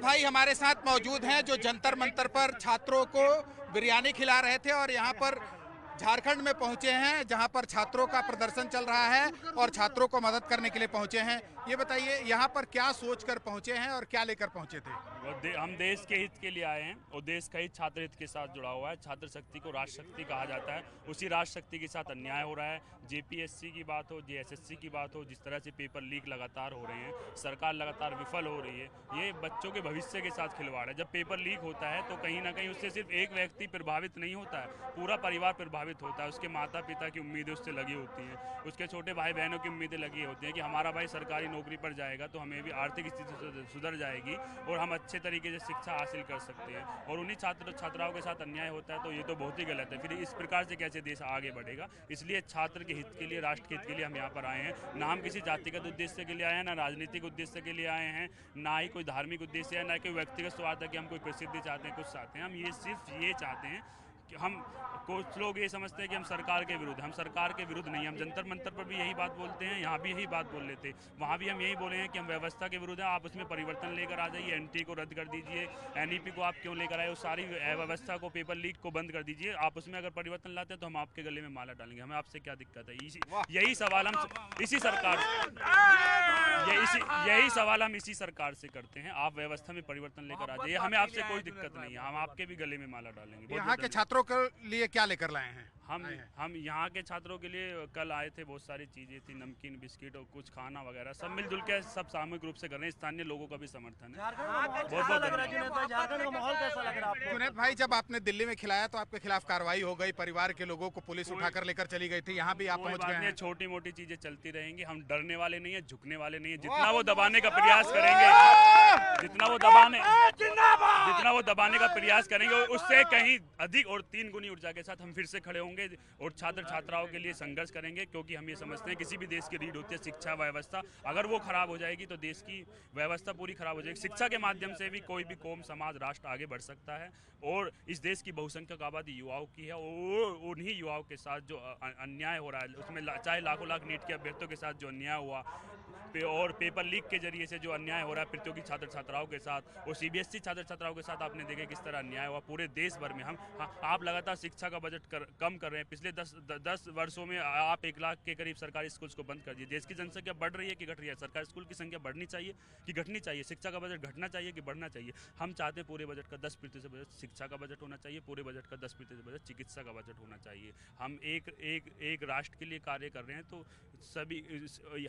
जुनैद भाई हमारे साथ मौजूद हैं जो जंतर मंतर पर छात्रों को बिरयानी खिला रहे थे और यहाँ पर झारखंड में पहुंचे हैं जहां पर छात्रों का प्रदर्शन चल रहा है और छात्रों को मदद करने के लिए पहुंचे हैं। ये बताइए यहाँ पर क्या सोचकर पहुंचे हैं और क्या लेकर पहुंचे थे? हम देश के हित के लिए आए हैं और देश का हित छात्र हित के साथ जुड़ा हुआ है। छात्र शक्ति को राष्ट्र शक्ति कहा जाता है, उसी राष्ट्र शक्ति के साथ अन्याय हो रहा है। जेपीएससी की बात हो, जेएसएससी की बात हो, जिस तरह से पेपर लीक लगातार हो रहे हैं, सरकार लगातार विफल हो रही है, ये बच्चों के भविष्य के साथ खिलवाड़ है। जब पेपर लीक होता है तो कहीं ना कहीं उससे सिर्फ एक व्यक्ति प्रभावित नहीं होता है, पूरा परिवार प्रभावित होता है। उसके माता पिता की उम्मीदें उससे लगी होती हैं, उसके छोटे भाई बहनों की उम्मीदें लगी होती हैं कि हमारा भाई सरकारी नौकरी पर जाएगा तो हमें भी आर्थिक स्थिति सुधर जाएगी और हम अच्छे तरीके से शिक्षा हासिल कर सकते हैं। और उन्हीं छात्राओं के साथ अन्याय होता है तो ये तो बहुत ही गलत है। फिर इस प्रकार से कैसे देश आगे बढ़ेगा? इसलिए छात्र के हित के लिए, राष्ट्र के हित के लिए हम यहाँ पर आए हैं। ना हम किसी जातिगत उद्देश्य के लिए आए हैं, ना राजनीतिक उद्देश्य के लिए आए हैं, ना ही कोई धार्मिक उद्देश्य है, ना कोई व्यक्तिगत स्वार्थ है कि हम कोई प्रसिद्धि चाहते हैं, कुछ चाहते हैं। हम ये सिर्फ ये चाहते हैं कि हम, कुछ लोग ये समझते हैं कि हम सरकार के विरुद्ध, हम सरकार के विरुद्ध नहीं। हम जंतर मंतर पर भी यही बात बोलते हैं, यहाँ भी यही बात बोल लेते, वहाँ भी हम यही बोले हैं कि हम व्यवस्था के विरुद्ध हैं। आप उसमें परिवर्तन लेकर आ जाइए, एनटी को रद्द कर दीजिए, एनईपी को आप क्यों लेकर आए, उस सारी व्यवस्था को, पेपर लीक को बंद कर दीजिए। आप उसमें अगर परिवर्तन लाते हैं तो हम आपके गले में माला डालेंगे। हमें आपसे क्या दिक्कत है? यही सवाल हम इसी सरकार यही सवाल हम इसी सरकार से करते हैं। आप व्यवस्था में परिवर्तन लेकर आ जाइए, हमें आपसे कोई दिक्कत नहीं है, हम आपके भी गले में माला डालेंगे। यहाँ के छात्रों के लिए क्या लेकर लाए हैं? हम यहाँ के छात्रों के लिए कल आए थे, बहुत सारी चीज़ें थी, नमकीन, बिस्किट और कुछ खाना वगैरह, सब मिलजुल के सब सामूहिक रूप से कर रहे हैं। स्थानीय लोगों का भी समर्थन है। जुनैद भाई, जब आपने दिल्ली में खिलाया तो आपके खिलाफ कार्रवाई हो गई, परिवार के लोगों को पुलिस उठाकर लेकर चली गई थी, यहाँ भी आप पहुँच गए हैं। छोटी मोटी चीजें चलती रहेंगी, हम डरने वाले नहीं है, झुकने वाले नहीं है। जितना वो दबाने का प्रयास करेंगे, जितना वो दबाने का प्रयास करेंगे उससे कहीं अधिक और 3 गुनी ऊर्जा के साथ हम फिर से खड़े होंगे और छात्र छात्राओं के लिए संघर्ष करेंगे। क्योंकि हम ये समझते हैं किसी भी देश की रीढ़ होती है शिक्षा व्यवस्था, अगर वो खराब हो जाएगी तो देश की व्यवस्था पूरी खराब हो जाएगी। शिक्षा के माध्यम से भी कोई भी कौम, समाज, राष्ट्र आगे बढ़ सकता है। और इस देश की बहुसंख्यक आबादी युवाओं की है और उन्हीं युवाओं के साथ जो अन्याय हो रहा है, उसमें चाहे लाखों लाख नीट के अभ्यर्थियों के साथ जो अन्याय हुआ और पेपर लीक के जरिए से जो अन्याय हो रहा है प्रतियोगी छात्र छात्राओं के साथ और सीबीएसई छात्र छात्राओं के साथ, आपने देखे किस तरह अन्याय हुआ पूरे देश भर में। आप लगातार शिक्षा का बजट कम कर रहे हैं। पिछले 10 वर्षों में आप 1 लाख के करीब सरकारी स्कूल्स को बंद कर दिए। देश की जनसंख्या बढ़ रही है कि घट रही है? सरकारी स्कूल की संख्या बढ़नी चाहिए कि घटनी चाहिए? शिक्षा का बजट घटना चाहिए कि बढ़ना चाहिए? हम चाहते हैं पूरे बजट का 10% बजट शिक्षा का बजट होना चाहिए, पूरे बजट का 10% बजट चिकित्सा का बजट होना चाहिए। हम एक राष्ट्र के लिए कार्य कर रहे हैं तो सभी,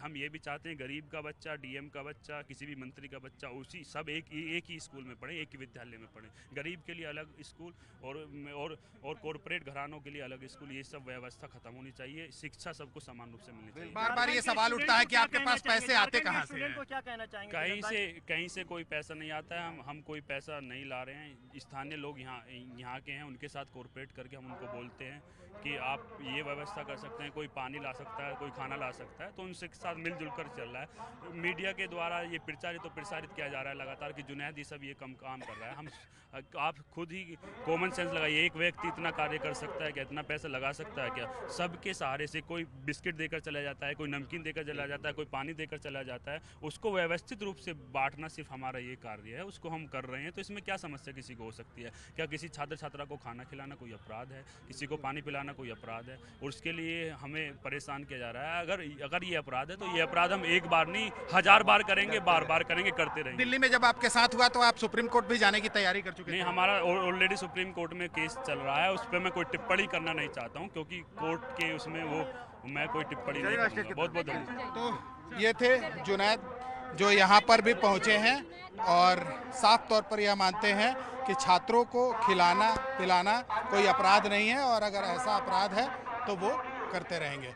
हम ये भी चाहते हैं गरीब का बच्चा, डीएम का बच्चा, किसी भी मंत्री का बच्चा, उसी सब एक ही स्कूल में पढ़े, एक ही विद्यालय में पढ़े। गरीब के लिए अलग स्कूल और कॉर्पोरेट घरानों के लिए अलग स्कूल, ये सब व्यवस्था खत्म होनी चाहिए। शिक्षा सबको समान रूप से मिलनी चाहिए। बार बार ये सवाल उठता है कि आपके पास पैसे आते कहाँ से हैं? क्या कहना चाहेंगे? कहीं से कोई पैसा नहीं आता है। हम कोई पैसा नहीं ला रहे हैं। स्थानीय लोग यहाँ के हैं, उनके साथ कॉर्पोरेट करके हम उनको बोलते हैं कि आप ये व्यवस्था कर सकते हैं, कोई पानी ला सकता है, कोई खाना ला सकता है, तो उनसे साथ मिलजुल कर चल रहा है। मीडिया के द्वारा ये प्रसारित किया जा रहा है लगातार कि जुनैद ये सब ये काम कर रहा है। आप खुद ही कॉमन सेंस लगाइए, एक व्यक्ति इतना कार्य कर सकता है क्या? इतना पैसा लगा सकता है क्या? सबके सहारे से कोई बिस्किट देकर चला जाता है, कोई नमकीन देकर चला जाता है, कोई पानी देकर चला जाता है। उसको व्यवस्थित रूप से बांटना सिर्फ हमारा ये कार्य है, उसको हम कर रहे हैं। तो इसमें क्या समस्या किसी को हो सकती है? क्या किसी छात्र छात्रा को खाना खिलाना कोई अपराध है? किसी को पानी पिलाना कोई अपराध है? और उसके लिए हमें परेशान किया जा रहा है। अगर ये अपराध है तो ये अपराध हम एक बार नहीं 1000 बार करेंगे, बार बार करेंगे, करते रहेंगे। दिल्ली में जब आपके साथ हुआ तो आप सुप्रीम कोर्ट भी जाने की तैयारी कर चुके थे? नहीं, हमारा ऑलरेडी सुप्रीम कोर्ट में केस चल रहा है, उस पर मैं कोई टिप्पणी करना नहीं चाहता हूँ क्योंकि कोर्ट के उसमें मैं कोई टिप्पणी नहीं करूँगा। बहुत बहुत धन्यवाद। तो ये थे जुनैद जो यहाँ पर भी पहुँचे हैं और साफ तौर पर यह मानते हैं कि छात्रों को खिलाना पिलाना कोई अपराध नहीं है और अगर ऐसा अपराध है तो वो करते रहेंगे।